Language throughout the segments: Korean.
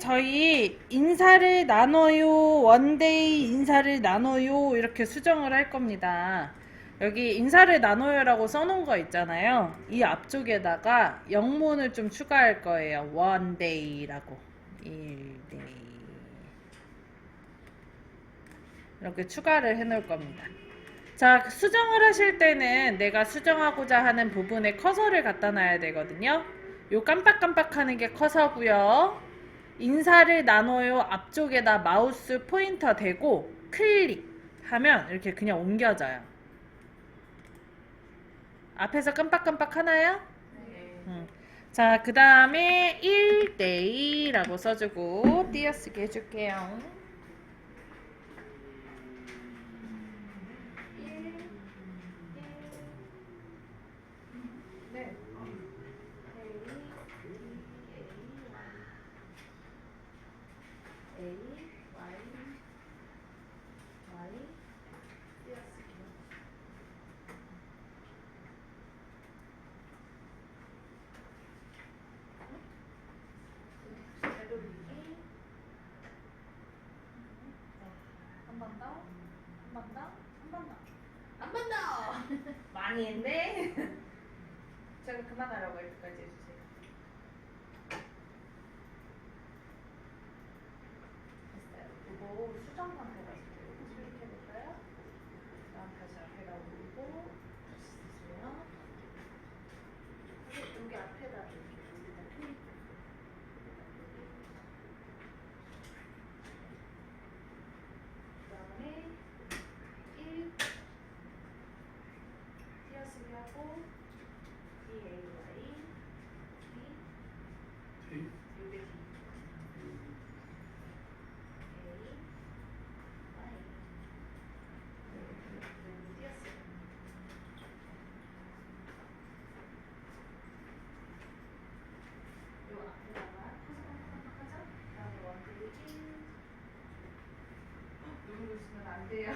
저희 인사를 나눠요, 원데이 인사를 나눠요 이렇게 수정을 할 겁니다. 여기 인사를 나눠요라고 써놓은 거 있잖아요. 이 앞쪽에다가 영문을 좀 추가할 거예요. 원데이라고. 1데이 이렇게 추가를 해 놓을 겁니다. 자, 수정을 하실 때는 내가 수정하고자 하는 부분에 커서를 갖다 놔야 되거든요. 요 깜빡깜빡하는 게 커서고요. 인사를 나눠요 앞쪽에다 마우스 포인터 대고 클릭하면 이렇게 그냥 옮겨져요. 앞에서 깜빡깜빡 하나요? 네. 자, 그 다음에 1대2라고 써주고 띄어쓰기 해줄게요. 네. A, Y, Y, 띄어쓰기. 되돌리기. 한 번 더, 한 번 더, 한 번 더, 한 번 더. 많이 했네. 제가 그만하라고 할 때까지 해주세요. 됐어요. 이거 수정 상태가 있어요. 클릭해볼까요? 그다음 다시 앞에다 올리고 다시 쓰세요. 여기 앞에다 여기다 클릭. 그다음에 1 띄어쓰기 하고 DAY D 요게 D 누르고 있으면 안 돼요.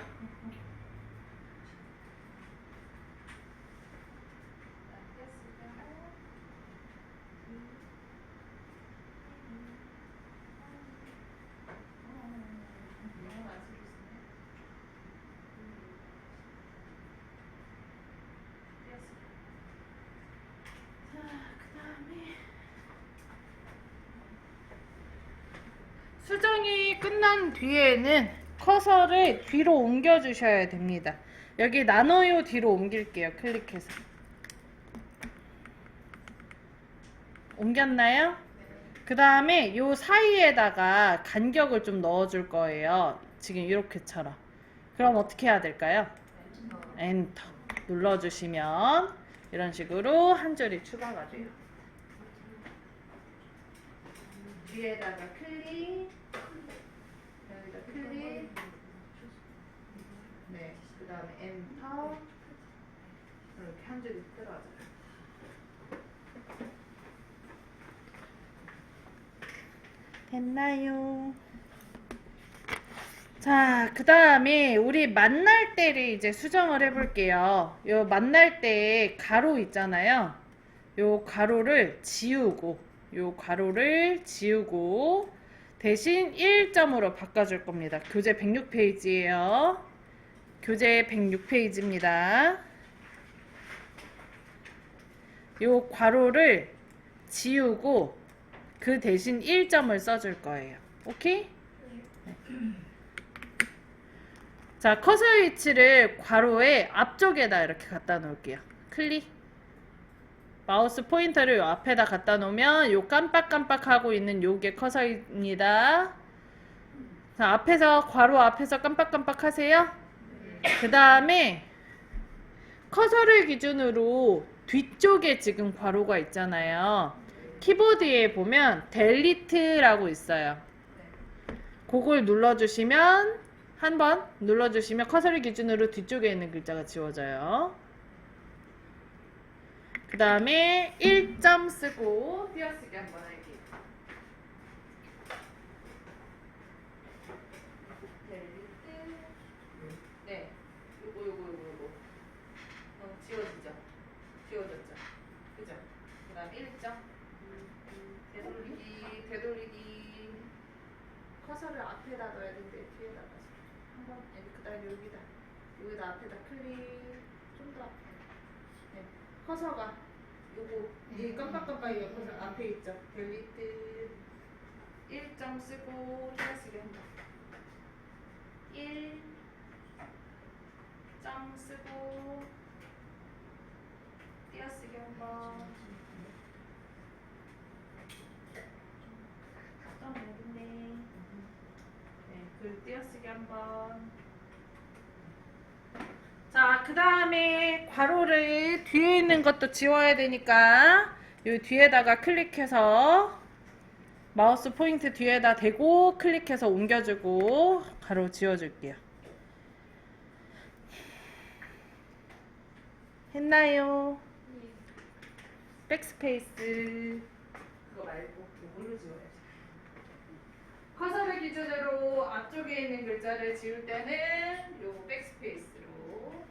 수정이 끝난 뒤에는 커서를 뒤로 옮겨 주셔야 됩니다. 여기 나눠요 뒤로 옮길게요. 클릭해서. 옮겼나요? 그 다음에 요 사이에다가 간격을 좀 넣어줄 거예요. 지금 이렇게처럼. 그럼 어떻게 해야 될까요? 엔터 눌러주시면 이런 식으로 한 줄이 추가가 돼요. 뒤에다가 클릭, 여기다 클릭, 네, 그 다음에 엔터, 이렇게 한 줄이 들어가요. 됐나요? 자, 그 다음에 우리 만날 때를 이제 수정을 해볼게요. 요 만날 때 가로 있잖아요. 요 가로를 지우고, 요 가로를 지우고, 대신 1점으로 바꿔줄 겁니다. 교재 106페이지예요. 교재 106페이지입니다. 요 괄호를 지우고 그 대신 1점을 써줄 거예요. 오케이? 네. 자, 커서 위치를 괄호의 앞쪽에다 이렇게 갖다 놓을게요. 클릭. 마우스 포인터를 요 앞에다 갖다 놓으면 요 깜빡깜빡하고 있는 요게 커서입니다. 자, 앞에서 괄호 앞에서 깜빡깜빡 하세요. 그 다음에 커서를 기준으로 뒤쪽에 지금 괄호가 있잖아요. 키보드에 보면 델리트라고 있어요. 그걸 눌러주시면 한번 눌러주시면 커서를 기준으로 뒤쪽에 있는 글자가 지워져요. 그 다음에 1점 쓰고 띄어쓰기 한번 할게요. 델리트. 네, 요거. 지워지죠? 지워졌죠? 그죠? 그 다음 1점. 되돌리기. 커서를 앞에다 넣어야 되는데 뒤에다 놔서 한번 그다음에 여기다 앞에다 클릭 좀 더 앞에. 네. 커서가 요거 이 깜빡깜빡이가 커서 앞에 있죠. 델리트 1점 쓰고 띄어쓰기 한다. 1점 쓰고 띄어쓰기 한번. 점 어딨네. 네, 글 띄어쓰기 한번. 자, 그 다음에 괄호를 뒤에 있는 것도 지워야 되니까 요 뒤에다가 클릭해서 마우스 포인트 뒤에다 대고 클릭해서 옮겨주고 가로 지워줄게요. 했나요? 백스페이스. 그거 말고 이걸로 지워야지. 커서를 기준으로 앞쪽에 있는 글자를 지울 때는 요 백스페이스로.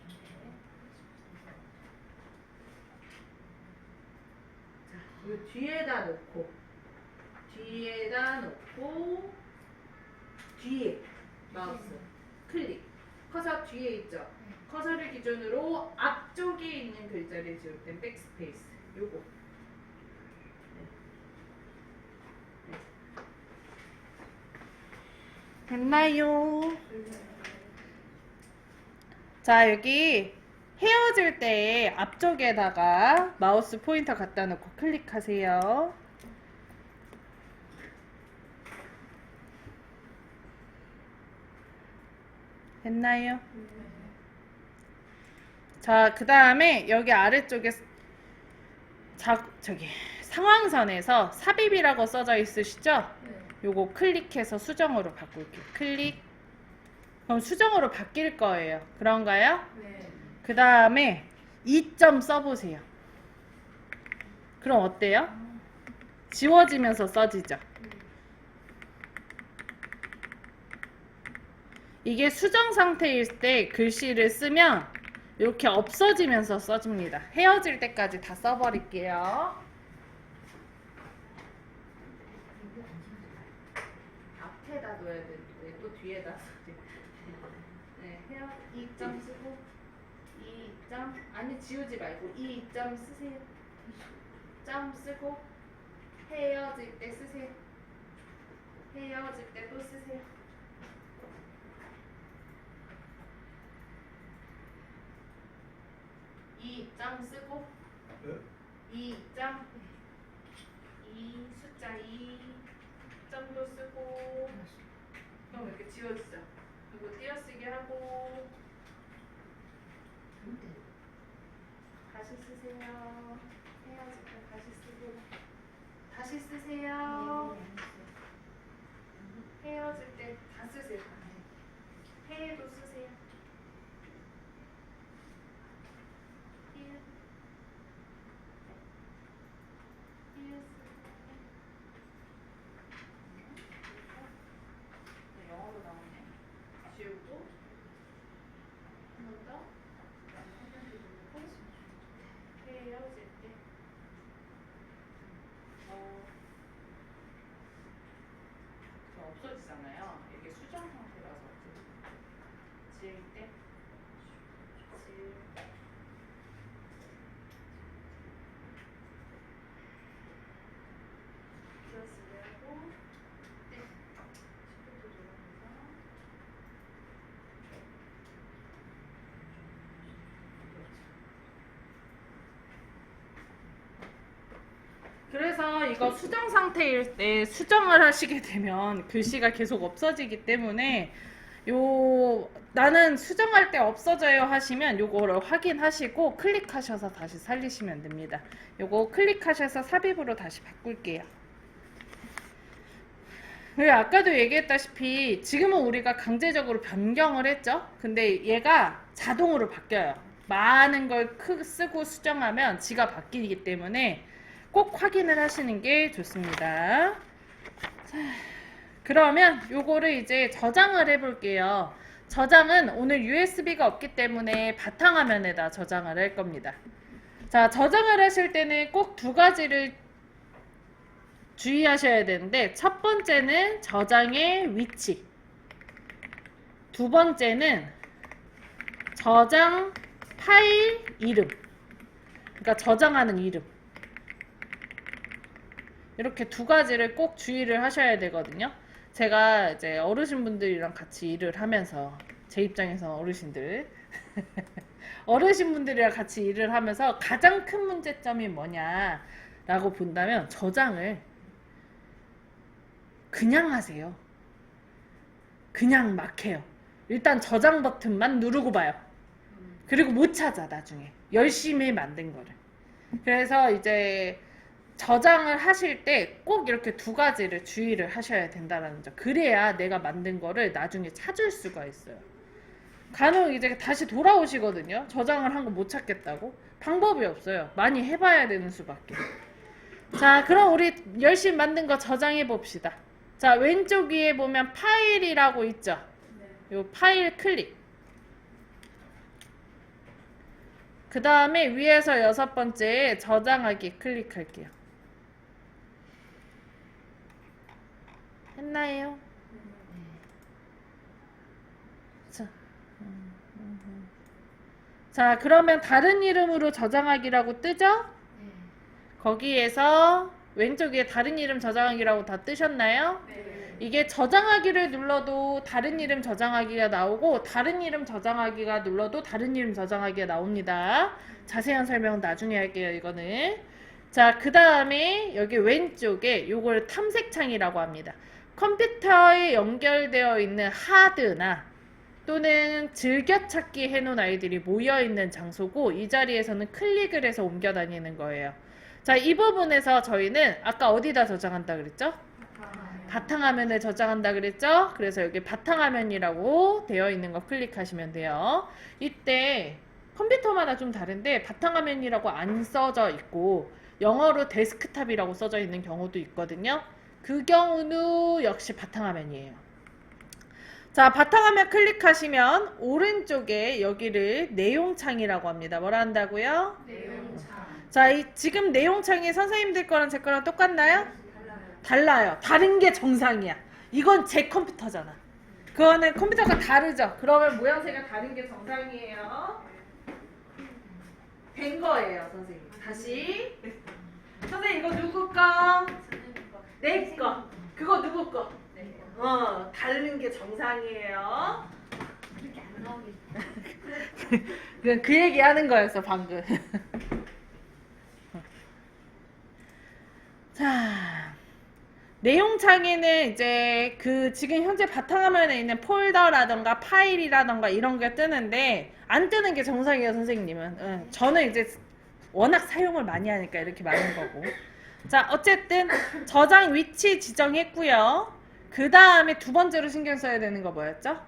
자, 요 뒤에다 놓고 뒤에 마우스 클릭. 커서 뒤에 있죠. 커서를 기준으로 앞쪽에 있는 글자를 지울 땐 백스페이스. 요거. 네. 됐나요? 자, 여기 헤어질 때 앞쪽에다가 마우스 포인터 갖다 놓고 클릭하세요. 됐나요? 자, 그 다음에 여기 아래쪽에 저기 상황선에서 삽입이라고 써져 있으시죠? 요거 클릭해서 수정으로 바꿀게요. 클릭. 그럼 수정으로 바뀔 거예요. 그런가요? 네. 그 다음에 2점 써보세요. 그럼 어때요? 지워지면서 써지죠? 이게 수정 상태일 때 글씨를 쓰면 이렇게 없어지면서 써집니다. 헤어질 때까지 다 써버릴게요. 앞에다 넣어야 되는데 또 뒤에다 쓰지. 네, 2점 쓰고 2점 아니 지우지 말고 2점 쓰세요. 점 쓰고 헤어질 때 쓰세요. 헤어질 때 또 쓰세요. 2점 쓰고 2점 2 숫자 2점도 쓰고 그럼 이렇게 지워지죠. 그리고 띄어쓰기 하고 다시 쓰세요. 헤어질 때 다시 쓰고 다시 쓰세요. 헤어질 때 다 쓰세요. 해도 쓰세요. 영어로 나오네. 지우고 한 번 더. 헤어질 때 저 없어지잖아요. 이게 수정 상태라서 지울 때 지울 띄어쓰기 하고 네. 시프트 누르면서 그래서 이거 수정 상태일 때 수정을 하시게 되면 글씨가 계속 없어지기 때문에 나는 수정할 때 없어져요 하시면 요거를 확인하시고 클릭하셔서 다시 살리시면 됩니다. 요거 클릭하셔서 삽입으로 다시 바꿀게요. 아까도 얘기했다시피 지금은 우리가 강제적으로 변경을 했죠. 근데 얘가 자동으로 바뀌어요. 많은 걸 쓰고 수정하면 지가 바뀌기 때문에 꼭 확인을 하시는 게 좋습니다. 자, 그러면 요거를 이제 저장을 해볼게요. 저장은 오늘 USB가 없기 때문에 바탕화면에다 저장을 할 겁니다. 자, 저장을 하실 때는 꼭 두 가지를 주의하셔야 되는데, 첫 번째는 저장의 위치, 두 번째는 저장 파일 이름, 그러니까 저장하는 이름. 이렇게 두 가지를 꼭 주의를 하셔야 되거든요. 제가 이제 어르신분들이랑 같이 일을 하면서, 제 입장에서 어르신들 어르신분들이랑 같이 일을 하면서 가장 큰 문제점이 뭐냐라고 본다면, 저장을 그냥 하세요. 그냥 막 해요. 일단 저장 버튼만 누르고 봐요. 그리고 못 찾아, 나중에 열심히 만든 거를. 그래서 이제 저장을 하실 때 꼭 이렇게 두 가지를 주의를 하셔야 된다는 점. 그래야 내가 만든 거를 나중에 찾을 수가 있어요. 간혹 이제 다시 돌아오시거든요. 저장을 한 거 못 찾겠다고. 방법이 없어요. 많이 해봐야 되는 수밖에. 자, 그럼 우리 열심히 만든 거 저장해 봅시다. 자, 왼쪽 위에 보면 파일이라고 있죠. 요 파일 클릭. 그 다음에 위에서 여섯 번째 저장하기 클릭할게요. 했나요? 자, 그러면 다른 이름으로 저장하기라고 뜨죠? 거기에서 왼쪽 위에 다른 이름 저장하기라고 다 뜨셨나요? 이게 저장하기를 눌러도 다른 이름 저장하기가 나오고, 다른 이름 저장하기가 눌러도 다른 이름 저장하기가 나옵니다. 자세한 설명은 나중에 할게요, 이거는. 자, 그 다음에 여기 왼쪽에 요걸 탐색창이라고 합니다. 컴퓨터에 연결되어 있는 하드나 또는 즐겨찾기 해놓은 아이들이 모여있는 장소고, 이 자리에서는 클릭을 해서 옮겨 다니는 거예요. 자, 이 부분에서 저희는 아까 어디다 저장한다 그랬죠? 바탕화면에 저장한다 그랬죠? 그래서 여기 바탕화면이라고 되어 있는 거 클릭하시면 돼요. 이때 컴퓨터마다 좀 다른데 바탕화면이라고 안 써져 있고 영어로 데스크탑이라고 써져 있는 경우도 있거든요. 그 경우는 역시 바탕화면이에요. 자, 바탕화면 클릭하시면 오른쪽에 여기를 내용창이라고 합니다. 뭐라 한다고요? 내용창. 자, 지금 내용창이 선생님들 거랑 제 거랑 똑같나요? 달라요. 다른 게 정상이야. 이건 제 컴퓨터잖아. 그거는 컴퓨터가 다르죠. 그러면 모양새가 다른 게 정상이에요. 된 거예요, 선생님. 다시. 선생님, 이거 누구 거? 내 거. 그거 누구 거? 다른 게 정상이에요. 그렇게 안 나오게. 그 얘기 하는 거였어, 방금. 자, 내용창에는 이제 그 지금 현재 바탕화면에 있는 폴더라던가 파일이라던가 이런 게 뜨는데, 안 뜨는 게 정상이에요, 선생님은. 저는 이제 워낙 사용을 많이 하니까 이렇게 많은 거고. 자, 어쨌든 저장 위치 지정했고요. 그 다음에 두 번째로 신경 써야 되는 거 뭐였죠?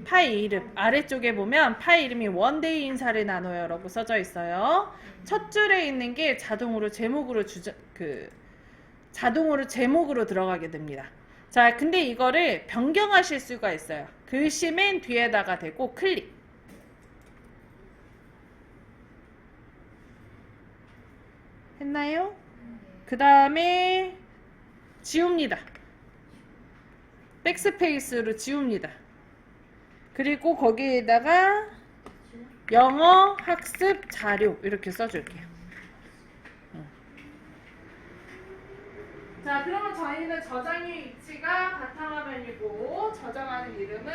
파일 이름. 아래쪽에 보면 파일 이름이 원데이 인사를 나눠요 라고 써져 있어요. 첫 줄에 있는 게 자동으로 제목으로 자동으로 제목으로 들어가게 됩니다. 자, 근데 이거를 변경하실 수가 있어요. 글씨 맨 뒤에다가 대고 클릭. 했나요? 그 다음에 지웁니다. 백스페이스로 지웁니다. 그리고 거기에다가 영어 학습 자료 이렇게 써줄게요. 자, 그러면 저희는 저장의 위치가 바탕화면이고 저장하는 이름은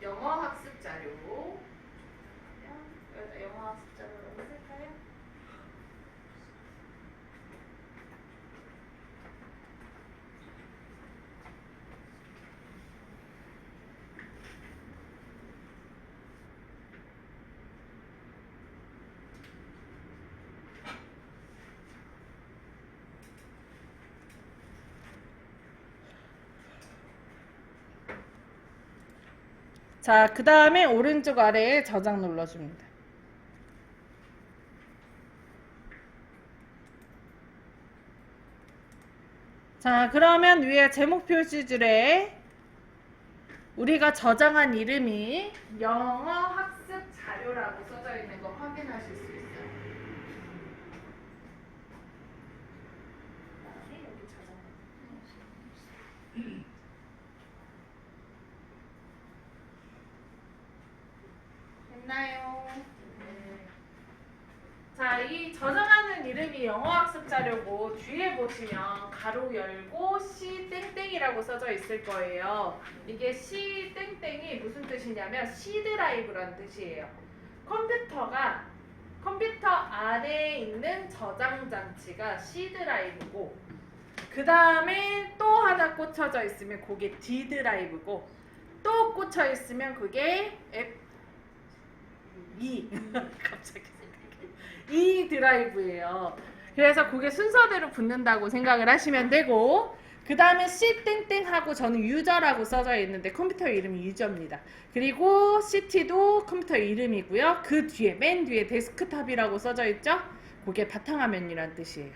영어 학습 자료. 여기다 영어 학습 자료라고 쓸까요? 자, 그 다음에 오른쪽 아래에 저장 눌러줍니다. 자, 그러면 위에 제목 표시줄에 우리가 저장한 이름이 영어 학습 자료라고 써져 있는 거 확인하실 수 있어요. 됐나요? 자, 이 저장하는 이름이 영어학습 자료고 뒤에 보시면 가로 열고 C 땡땡이라고 써져 있을 거예요. 이게 C 땡땡이 무슨 뜻이냐면 C 드라이브라는 뜻이에요. 컴퓨터 안에 있는 저장 장치가 C 드라이브고 그 다음에 또 하나 꽂혀져 있으면 그게 D 드라이브고 또 꽂혀 있으면 그게 갑자기 이 드라이브예요. 그래서 그게 순서대로 붙는다고 생각을 하시면 되고 그 다음에 C 땡땡하고 저는 유저라고 써져 있는데 컴퓨터 이름이 유저입니다. 그리고 CT도 컴퓨터 이름이고요. 그 뒤에 맨 뒤에 데스크탑이라고 써져 있죠. 그게 바탕화면이란 뜻이에요.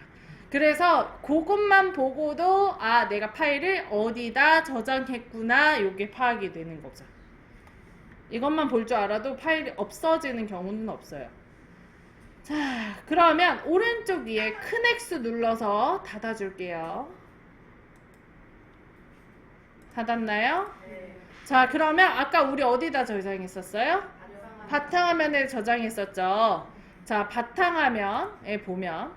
그래서 그것만 보고도 아 내가 파일을 어디다 저장했구나 요게 파악이 되는 거죠. 이것만 볼 줄 알아도 파일이 없어지는 경우는 없어요. 자, 그러면 오른쪽 위에 큰 X 눌러서 닫아줄게요. 닫았나요? 네. 자, 그러면 아까 우리 어디다 저장했었어요? 바탕화면에 저장했었죠. 자, 바탕화면에 보면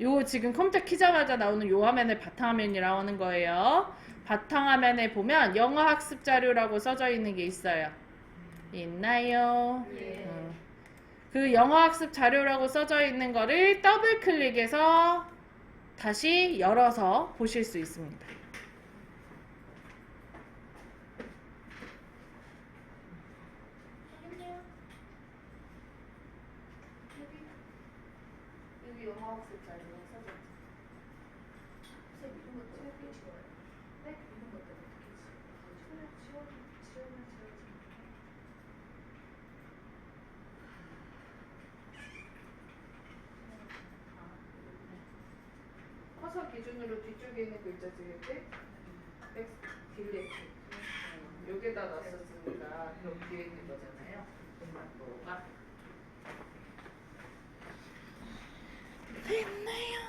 요 지금 컴퓨터 키자마자 나오는 요 화면을 바탕화면이라고 하는 거예요. 바탕화면에 보면 영어학습 자료라고 써져 있는 게 있어요. 있나요? 예. 그 영어학습 자료라고 써져 있는 거를 더블 클릭해서 다시 열어서 보실 수 있습니다. 여기 영어학습 자료가 써져 있어. 선생님 이런 것도 어떻게 지워요? 네? 이런 것도 어떻게 지워요? 커서 기준으로 뒤쪽에 있는 글자 찍을 때 딜레트 여기다 놨었으니까 그럼 뒤에 있는 거잖아요. 뭐가 됐나요?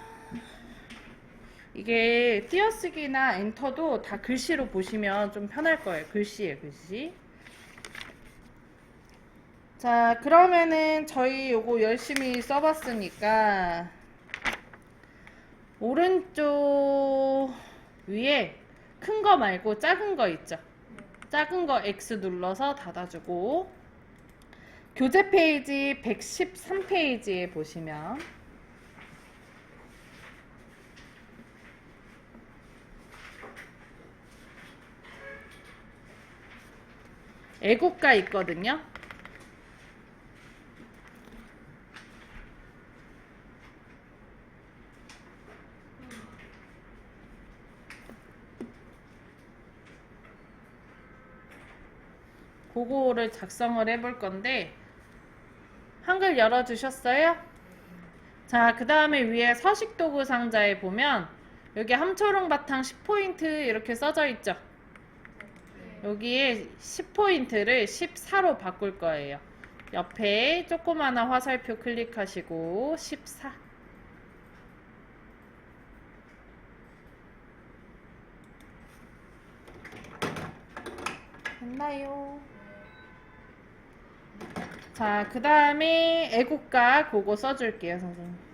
이게 띄어쓰기나 엔터도 다 글씨로 보시면 좀 편할 거예요. 글씨예요, 글씨. 자, 그러면은 저희 요거 열심히 써봤으니까 오른쪽 위에 큰 거 말고 작은 거 있죠? 작은 거 X 눌러서 닫아주고 교재 페이지 113페이지에 보시면 애국가 있거든요. 그거를 작성을 해볼 건데 한글 열어주셨어요? 자, 그 다음에 위에 서식도구 상자에 보면 여기 함초롱 바탕 10포인트 이렇게 써져 있죠? 여기에 10포인트를 14로 바꿀 거예요. 옆에 조그마한 화살표 클릭하시고 14 됐나요? 자, 그 다음에 애국가 그거 써줄게요, 선생님.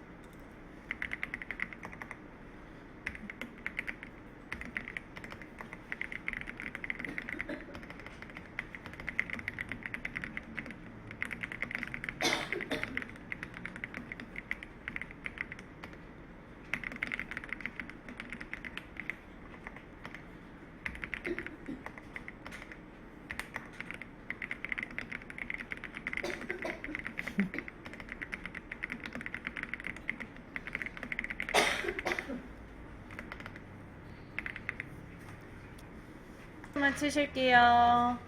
만 치실게요.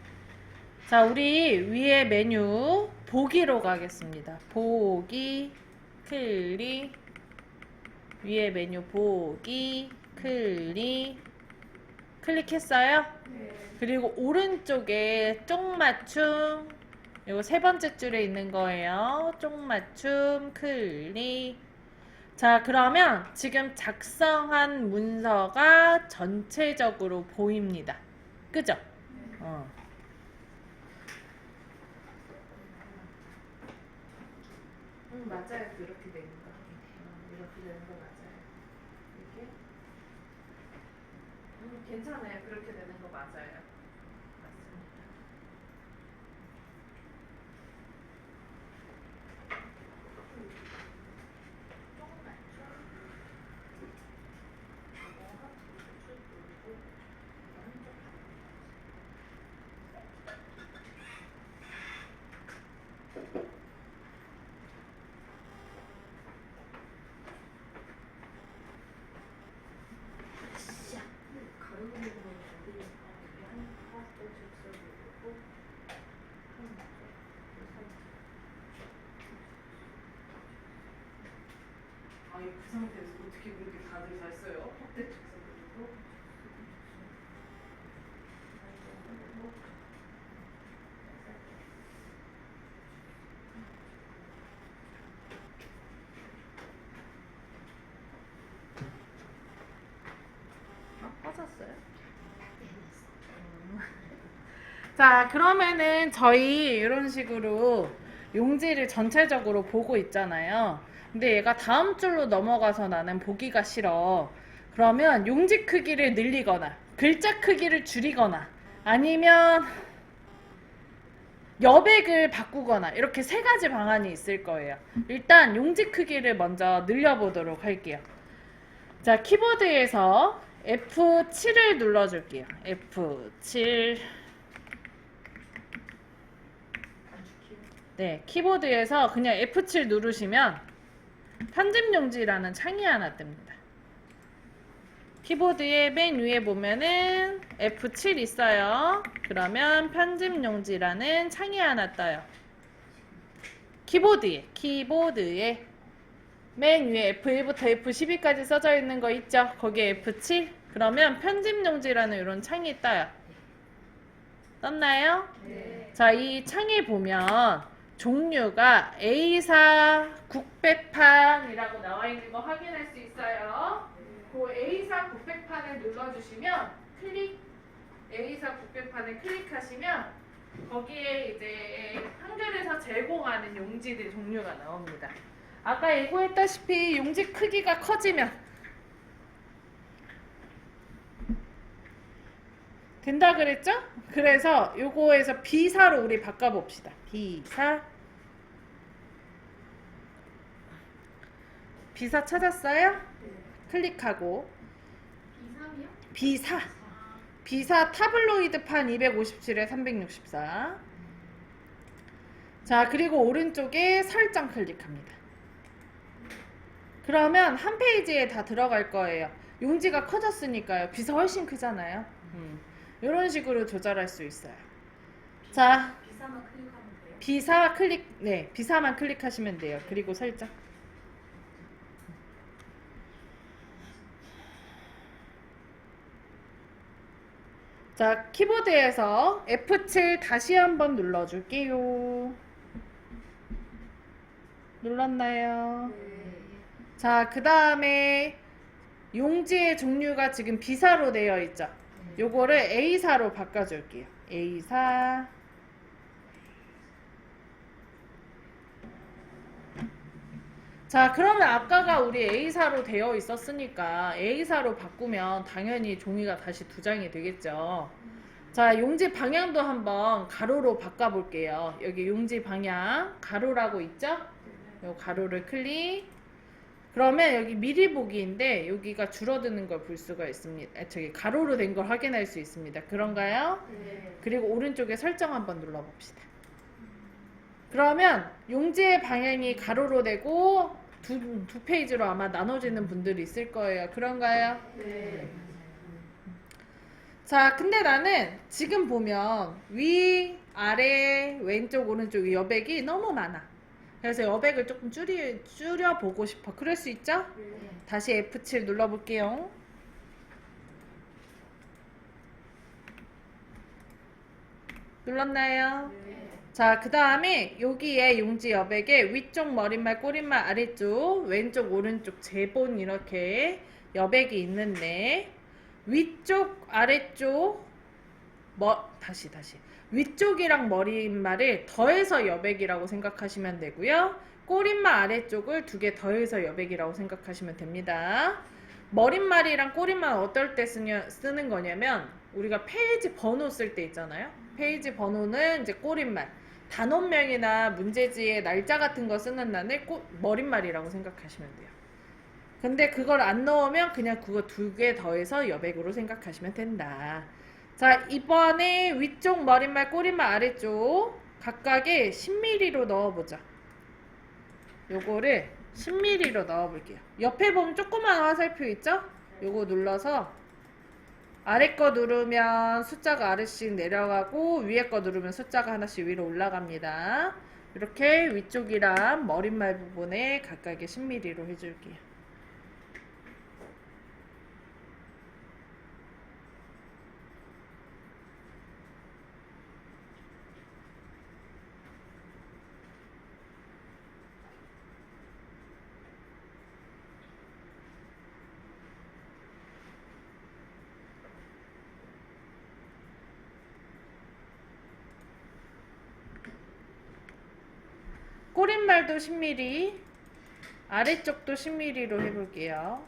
자, 우리 위에 메뉴 보기로 가겠습니다. 보기, 클릭, 위에 메뉴 보기, 클릭했어요? 네. 그리고 오른쪽에 쪽맞춤, 이거 세 번째 줄에 있는 거예요. 쪽맞춤, 클릭. 자, 그러면 지금 작성한 문서가 전체적으로 보입니다. 그죠? 어. 맞아요. 그렇게 되는 거. 이렇게 되는 거 맞아요. 이게? 괜찮아요. 그렇게 되는 거 맞아요. 맞습니다. 아니, 그 상태에서 어떻게 그렇게 다들 잘 써요? 확대 축소도 빠졌어요? 자, 그러면은 저희 이런 식으로 용지를 전체적으로 보고 있잖아요. 근데 얘가 다음 줄로 넘어가서 나는 보기가 싫어. 그러면 용지 크기를 늘리거나 글자 크기를 줄이거나 아니면 여백을 바꾸거나 이렇게 세 가지 방안이 있을 거예요. 일단 용지 크기를 먼저 늘려보도록 할게요. 자, 키보드에서 F7을 눌러줄게요. F7. 네, 키보드에서 그냥 F7 누르시면 편집용지라는 창이 하나 뜹니다. 키보드의 맨 위에 보면은 F7 있어요. 그러면 편집용지라는 창이 하나 떠요. 키보드에 맨 위에 F1부터 F12까지 써져 있는 거 있죠? 거기에 F7? 그러면 편집용지라는 이런 창이 떠요. 떴나요? 네. 자, 이 창에 보면 종류가 A사 국백판이라고 나와 있는 거 확인할 수 있어요. 그 A사 국백판을 눌러주시면 A사 국백판을 클릭하시면 거기에 이제 한글에서 제공하는 용지들 종류가 나옵니다. 아까 예고했다시피 용지 크기가 커지면 된다 그랬죠? 그래서 요거에서 B사로 우리 바꿔봅시다. B사 찾았어요? 클릭하고 비삼이요? B사 타블로이드판 257에 364. 자, 그리고 오른쪽에 설정 클릭합니다. 그러면 한 페이지에 다 들어갈 거예요. 용지가 커졌으니까요. B사 훨씬 크잖아요. 이런 식으로 조절할 수 있어요. 자, 비삼만 클릭하면 돼요? B사만 클릭하시면 돼요. 그리고 설정. 자, 키보드에서 F7 다시 한번 눌러줄게요. 눌렀나요? 네. 자, 그 다음에 용지의 종류가 지금 B사로 되어 있죠? 요거를 A사로 바꿔줄게요. A사. 자, 그러면 아까가 우리 A사로 되어 있었으니까 A사로 바꾸면 당연히 종이가 다시 두 장이 되겠죠. 자, 용지 방향도 한번 가로로 바꿔볼게요. 여기 용지 방향 가로라고 있죠? 요 가로를 클릭. 그러면 여기 미리 보기인데 여기가 줄어드는 걸 볼 수가 있습니다. 저기 가로로 된 걸 확인할 수 있습니다. 그런가요? 네. 그리고 오른쪽에 설정 한번 눌러봅시다. 그러면 용지의 방향이 가로로 되고 두 페이지로 아마 나눠지는 분들이 있을 거예요. 그런가요? 네. 자, 근데 나는 지금 보면 위, 아래, 왼쪽, 오른쪽 여백이 너무 많아. 그래서 여백을 조금 줄여보고 싶어. 그럴 수 있죠? 네. 다시 F7 눌러볼게요. 눌렀나요? 네. 자, 그 다음에 여기에 용지 여백에 위쪽 머릿말, 꼬릿말, 아래쪽, 왼쪽, 오른쪽, 제본 이렇게 여백이 있는데 위쪽, 아래쪽, 다시. 위쪽이랑 머릿말을 더해서 여백이라고 생각하시면 되고요. 꼬릿말 아래쪽을 2개 더해서 여백이라고 생각하시면 됩니다. 머릿말이랑 꼬릿말 어떨 때 쓰는 거냐면 우리가 페이지 번호 쓸 때 있잖아요. 페이지 번호는 이제 꼬릿말, 단원명이나 문제지의 날짜 같은 거 쓰는 날을 머릿말이라고 생각하시면 돼요. 근데 그걸 안 넣으면 그냥 그거 2개 더해서 여백으로 생각하시면 된다. 자, 이번에 위쪽 머릿말, 꼬릿말 아래쪽 각각에 10mm로 넣어보자. 요거를 10mm로 넣어볼게요. 옆에 보면 조그만 화살표 있죠? 요거 눌러서 아래 거 누르면 숫자가 아래씩 내려가고 위에 거 누르면 숫자가 하나씩 위로 올라갑니다. 이렇게 위쪽이랑 머릿말 부분에 각각에 10mm로 해줄게요. 꼬릿말도 10mm, 아래쪽도 10mm로 해볼게요.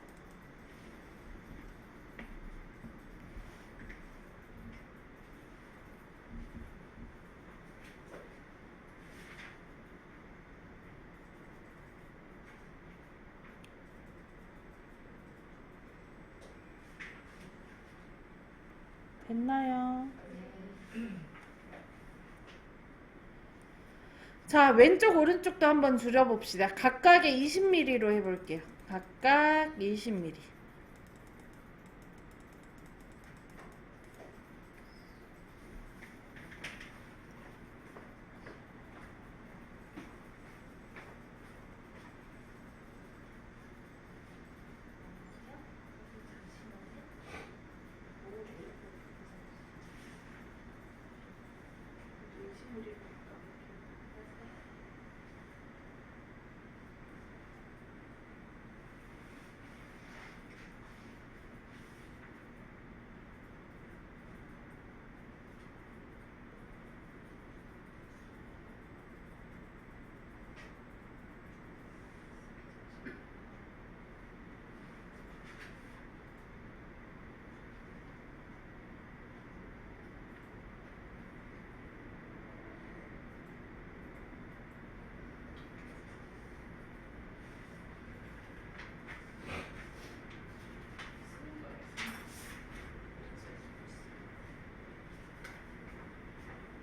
됐나요? 자, 왼쪽 오른쪽도 한번 줄여봅시다. 각각의 20mm로 해볼게요. 각각 20mm.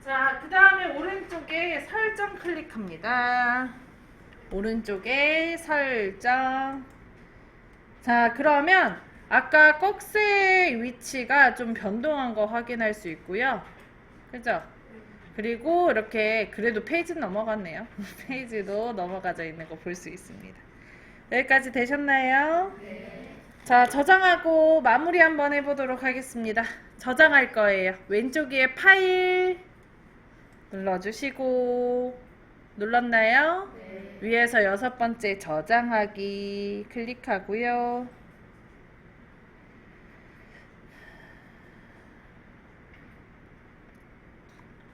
자, 그 다음에 오른쪽에 설정 클릭합니다. 오른쪽에 설정. 자, 그러면 아까 꺽쇠의 위치가 좀 변동한 거 확인할 수 있고요. 그죠? 그리고 이렇게 그래도 페이지는 넘어갔네요. 페이지도 넘어가져 있는 거 볼 수 있습니다. 여기까지 되셨나요? 네. 자, 저장하고 마무리 한번 해보도록 하겠습니다. 저장할 거예요. 왼쪽 위에 파일 눌러주시고, 눌렀나요? 네. 위에서 6번째 저장하기 클릭하고요.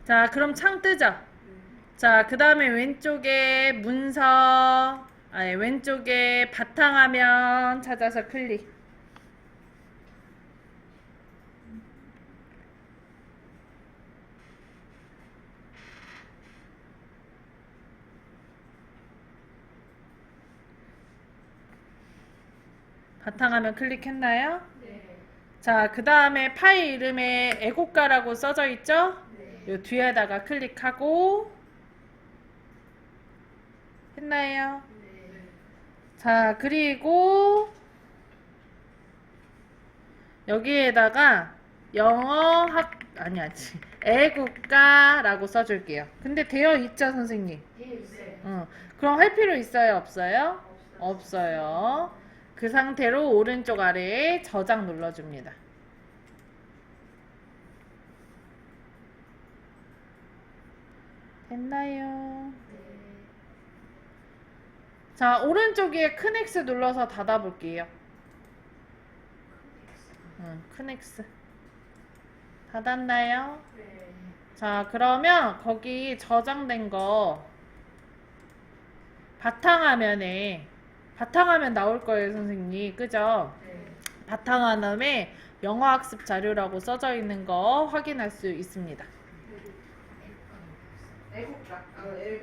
자, 그럼 창 뜨죠? 자, 그 다음에 왼쪽에 문서, 아니, 왼쪽에 바탕화면 찾아서 클릭. 바탕화면 클릭했나요? 네. 자, 그 다음에 파일 이름에 애국가라고 써져 있죠? 네. 요 뒤에다가 클릭하고 했나요? 네. 자, 그리고 여기에다가 애국가라고 써줄게요. 근데 되어 있죠, 선생님? 네. 그럼 할 필요 있어요, 없어요? 없어요. 그 상태로 오른쪽 아래에 저장 눌러줍니다. 됐나요? 네. 자, 오른쪽 위에 큰 X 눌러서 닫아볼게요. 큰 X. 닫았나요? 네. 자, 그러면 거기 저장된 거 바탕화면 나올 거예요, 선생님. 그죠? 네. 바탕화면에 영어학습 자료라고 써져 있는 거 확인할 수 있습니다. 애국가.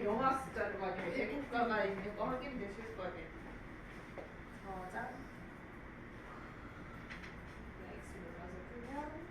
영어학습 자료가 아니고 애국가가 있는 거 확인되실 거예요. 저장. X 눌러서 끄면